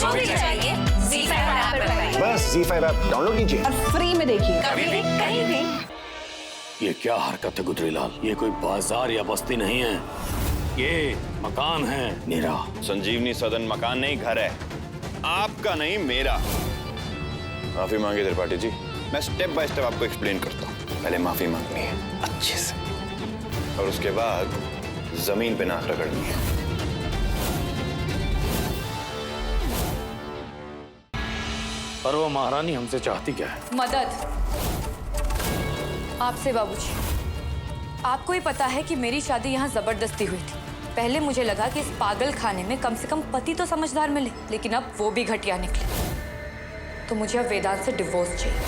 जो भी चाहिए ZEE5 ऐप पर पाइए। बस ZEE5 ऐप डाउनलोड कीजिए और फ्री में देखिए। कभी भी कहीं भी। ये क्या हरकत है गुजरीलाल? ये कोई बाजार या बस्ती नहीं है, ये मकान है मेरा। संजीवनी सदन मकान नहीं, घर है आपका, नहीं मेरा। माफी मांगे त्रिपाठी जी, मैं स्टेप बाय स्टेप आपको एक्सप्लेन करता हूँ। पहले माफी मांगनी है अच्छे से, और उसके बाद जमीन पे नाक रगड़नी है। पर वो महारानी हमसे चाहती क्या है? मदद आपसे बाबूजी। आपको ही पता है कि मेरी शादी यहाँ जबरदस्ती हुई थी। पहले मुझे लगा कि इस पागल खाने में कम से कम पति तो समझदार मिले, लेकिन अब वो भी घटिया निकले। तो मुझे अब वेदांत से डिवोर्स चाहिए।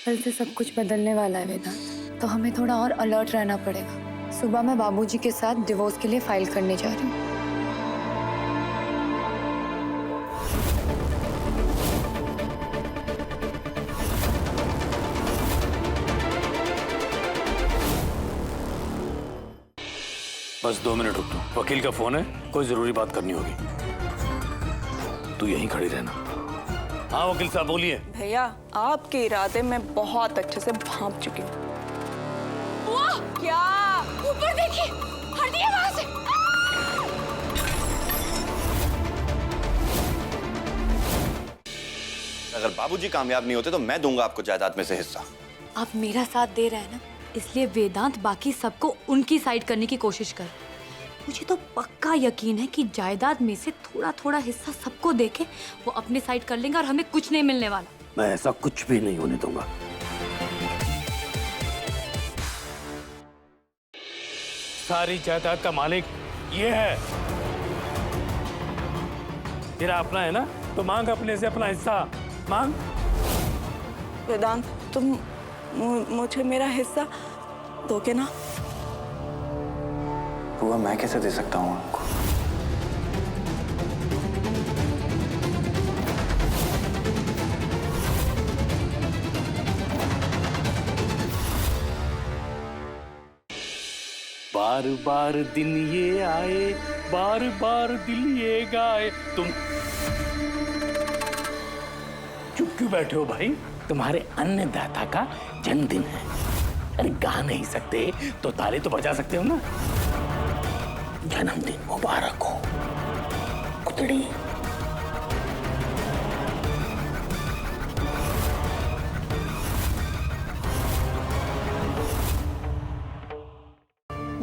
कल से सब कुछ बदलने वाला है वेदांत, तो हमें थोड़ा और अलर्ट रहना पड़ेगा। सुबह मैं बाबूजी के साथ डिवोर्स के लिए फाइल करने जा रही हूँ। बस 2 मिनट रुक दो, वकील का फोन है, कोई जरूरी बात करनी होगी। तू यहीं खड़ी रहना। हाँ वकील साहब बोलिए। भैया, आपके इरादे मैं बहुत अच्छे से भांप चुकी हूँ। क्या? ऊपर देखिए, हटिए वहां से। अगर बाबूजी कामयाब नहीं होते तो मैं दूंगा आपको जायदाद में से हिस्सा। आप मेरा साथ दे रहे हैं ना, इसलिए वेदांत बाकी सबको उनकी साइड करने की कोशिश कर। मुझे तो पक्का यकीन है कि जायदाद में से थोड़ा थोड़ा हिस्सा सबको देके वो अपने साइड कर लेंगे और हमें कुछ नहीं मिलने वाला। मैं ऐसा कुछ भी नहीं होने दूंगा। सारी जायदाद का मालिक ये है। तेरा अपना है ना, तो मांग अपने से अपना हिस्सा मांग। वेदांत, तुम मुझे मेरा हिस्सा दोगे ना? बुआ, मैं कैसे दे सकता हूँ आपको? बार बार दिन ये आए, बार बार दिल ये गाए। तुम चुप क्यों बैठे हो भाई? तुम्हारे अन्नदाता का जन्मदिन है। अरे गा नहीं सकते तो ताली तो बजा सकते हो ना। जन्मदिन मुबारक हो कुतड़ी।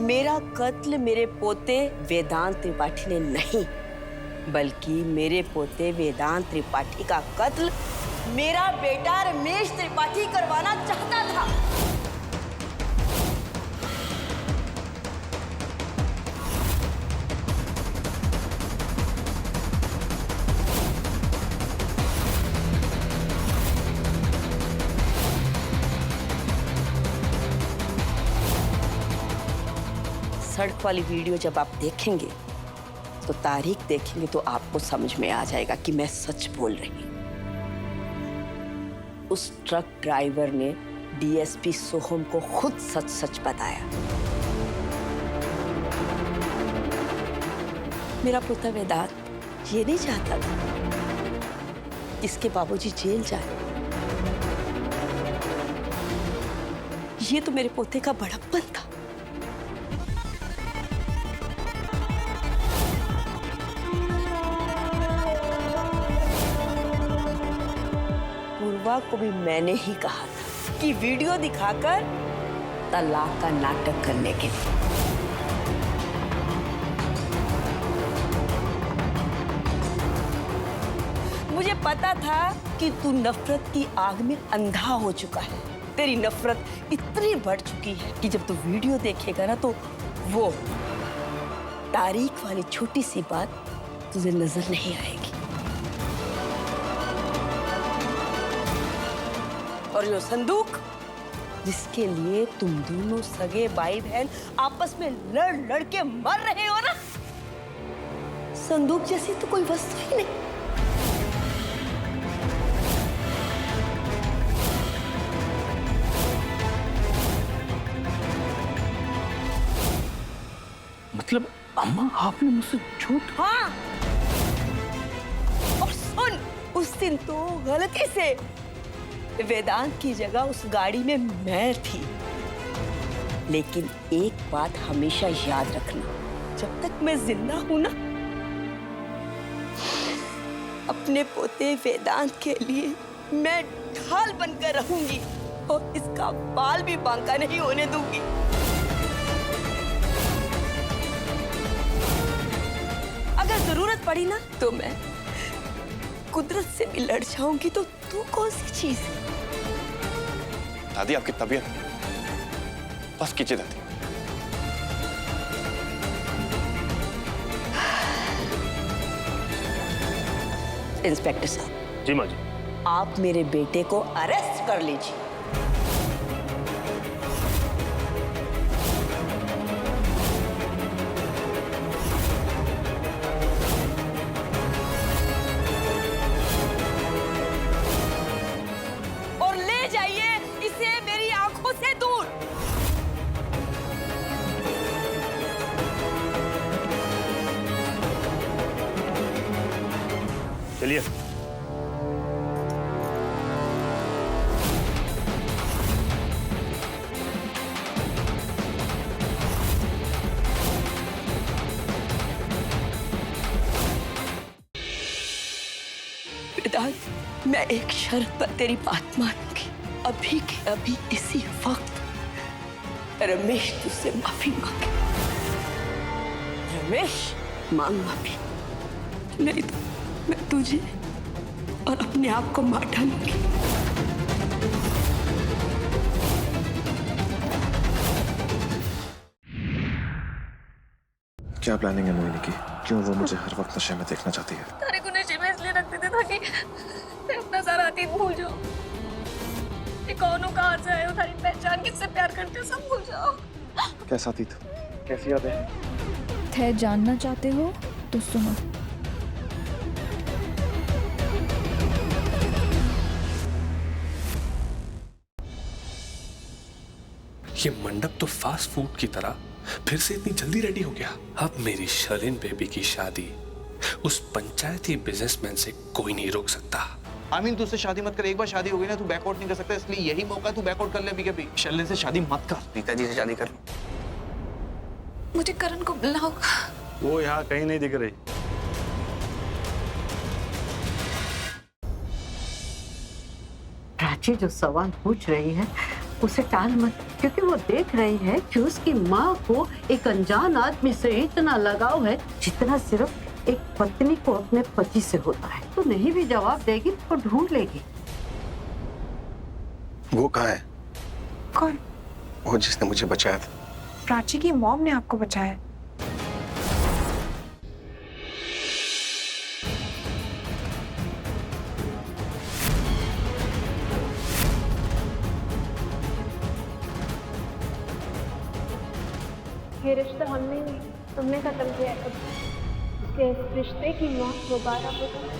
मेरा कत्ल मेरे पोते वेदांत त्रिपाठी ने नहीं, बल्कि मेरे पोते वेदांत त्रिपाठी का कत्ल मेरा बेटा रमेश त्रिपाठी करवाना चाहता था। सड़क वाली वीडियो जब आप देखेंगे तो तारीख देखेंगे तो आपको समझ में आ जाएगा कि मैं सच बोल रही हूं। उस ट्रक ड्राइवर ने डीएसपी सोहम को खुद सच सच बताया। मेरा पुत्र वेदांत ये नहीं चाहता था इसके बाबूजी जेल जाए। ये तो मेरे पोते का बड़प्पन था। पूर्वा को भी मैंने ही कहा था कि वीडियो दिखाकर तलाक का नाटक करने के लिए। मुझे पता था कि तू नफरत की आग में अंधा हो चुका है। तेरी नफरत इतनी बढ़ चुकी है कि जब तू वीडियो देखेगा ना तो वो तारीख वाली छोटी सी बात तुझे नजर नहीं आएगी। और ये संदूक जिसके लिए तुम दोनों सगे भाई बहन आपस में लड़ लड़ के मर रहे हो ना, संदूक जैसी तो कोई वस्तु ही नहीं। मतलब अम्मा आपने मुझसे झूठ? हाँ। और सुन, उस दिन तो गलती से वेदांत की जगह उस गाड़ी में मैं थी। लेकिन एक बात हमेशा याद रखना, जब तक मैं जिंदा हूं ना, अपने पोते वेदांत के लिए मैं ढाल बनकर रहूंगी और इसका बाल भी बांका नहीं होने दूंगी। अगर जरूरत पड़ी ना तो मैं कुदरत से भी लड़ जाऊंगी। तो तू कौन सी चीज है? दादी आपकी तबीयत बस कीजिए दादी। इंस्पेक्टर साहब। जी माँ जी। आप मेरे बेटे को अरेस्ट कर लीजिए। और ले जाइए इसे मेरी आंखों से दूर। चलिए। वेदांत, मैं एक शर्त पर तेरी बात मानूंगी। अभी के अभी इसी वक्त रमेश तुझसे माफी मांगे। रमेश, मांग माफी, नहीं तो मैं तुझे और अपने आप को मार डालूंगी। क्या प्लानिंग है मोहिनी की? क्यों वो मुझे हर वक्त नशे में देखना चाहती है? तारे को नशे में इसलिए रखते थे ताकि मैं अपना सारा अतीत भूल जाऊं। ये कौन हो, कहाँ से आए हो, तुम्हारी पहचान, किससे प्यार करते हो, सब भूल जाओ। कैसा अतीत? कैसी यादें? थे जानना चाहते हो तो सुनो। ये मंडप तो फास्ट फूड की तरह फिर से इतनी जल्दी रेडी हो गया। अब मेरी शर्लिन बेबी की शादी उस पंचायती बिजनेसमैन से कोई नहीं रोक सकता। आमीन, तू उससे शादी मत कर। एक बार शादी हो गई ना, तू बैकआउट नहीं कर सकता, इसलिए यही मौका, तू बैकआउट कर ले अभी के अभी। शर्लिन से शादी मत कर। पिताजी से शादी कर। मुझे करण को बुलाओ। वो यहाँ कहीं नहीं दिख रही। प्राची जो सवाल पूछ रही है उसे टाल मत, क्योंकि वो देख रही है कि उसकी माँ को एक अनजान आदमी से इतना लगाव है जितना सिर्फ एक पत्नी को अपने पति से होता है। तो नहीं भी जवाब देगी तो ढूंढ लेगी। वो कहाँ है? कौन? वो जिसने मुझे बचाया था। प्राची की मॉम ने आपको बचाया। ये रिश्ता हमने नहीं, तुमने खत्म किया है। उसके इस रिश्ते की मौत दोबारा होगी।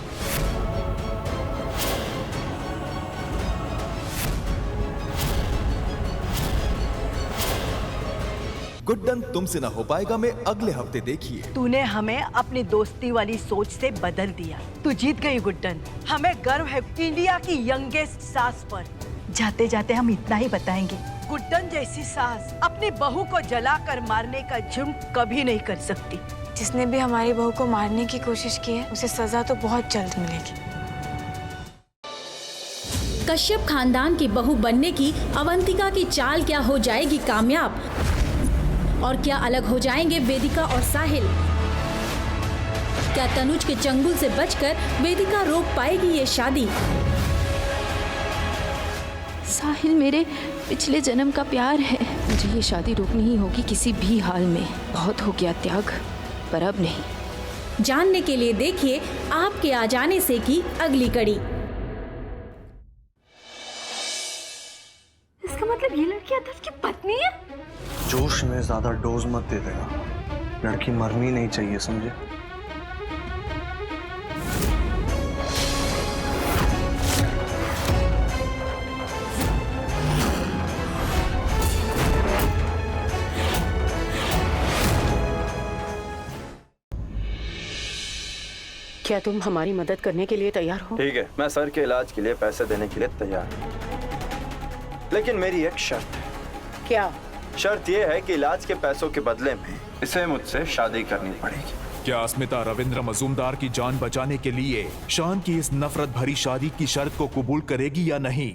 गुड्डन तुमसे ना हो पाएगा में अगले हफ्ते देखिए। तूने हमें अपनी दोस्ती वाली सोच से बदल दिया। तू जीत गई गुड्डन। हमें गर्व है इंडिया की यंगेस्ट सास पर। जाते जाते हम इतना ही बताएंगे, गुड्डन जैसी सास अपनी बहू को जलाकर मारने का जुर्म कभी नहीं कर सकती। जिसने भी हमारी बहू को मारने की कोशिश की है उसे सजा तो बहुत जल्द मिलेगी। कश्यप खानदान की बहू बनने की अवंतिका की चाल क्या हो जाएगी कामयाब? और क्या अलग हो जाएंगे वेदिका और साहिल? क्या तनुज के चंगुल से बचकर वेदिका रोक पाएगी ये शादी? साहिल मेरे पिछले जन्म का प्यार है। मुझे ये शादी रोकनी ही होगी किसी भी हाल में। बहुत हो गया त्याग, पर अब नहीं। जानने के लिए देखिए आपके आ जाने से की अगली कड़ी। इसका मतलब ये लड़की अदर्श की पत्नी है? जोश में ज्यादा डोज मत दे देना, लड़की मरनी नहीं चाहिए, समझे? क्या तुम हमारी मदद करने के लिए तैयार हो? ठीक है, मैं सर के इलाज के लिए पैसे देने के लिए तैयार हूँ, लेकिन मेरी एक शर्त है। क्या? शर्त ये है कि इलाज के पैसों के बदले में इसे मुझसे शादी करनी पड़ेगी। क्या अस्मिता रविंद्र मजूमदार की जान बचाने के लिए शान की इस नफरत भरी शादी की शर्त को कबूल करेगी या नहीं?